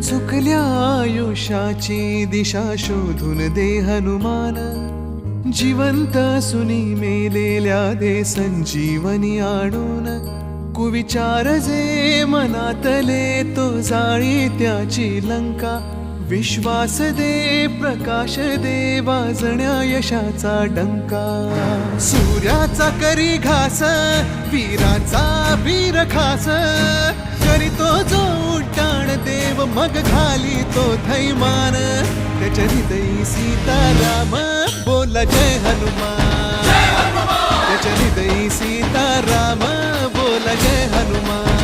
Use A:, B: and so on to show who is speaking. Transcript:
A: चुकल्या आयुष्याची दिशा शोधून दे हनुमान, जिवंत सुनी मेलेल्या दे संजीवनी आणून. कुविचार जे मनातले तो जाळी त्याची लंका, विश्वास दे प्रकाश दे वाजण्या यशाचा डंका. सूर्याचा करी घास वीराचा वीर खास, करीतो जो उड्डाण देव मग घाली तो थैमान. त्याच्या हृदयी सीताराम बोला जय हनुमान, त्याच्या हृदयी सीताराम बोला जय हनुमान.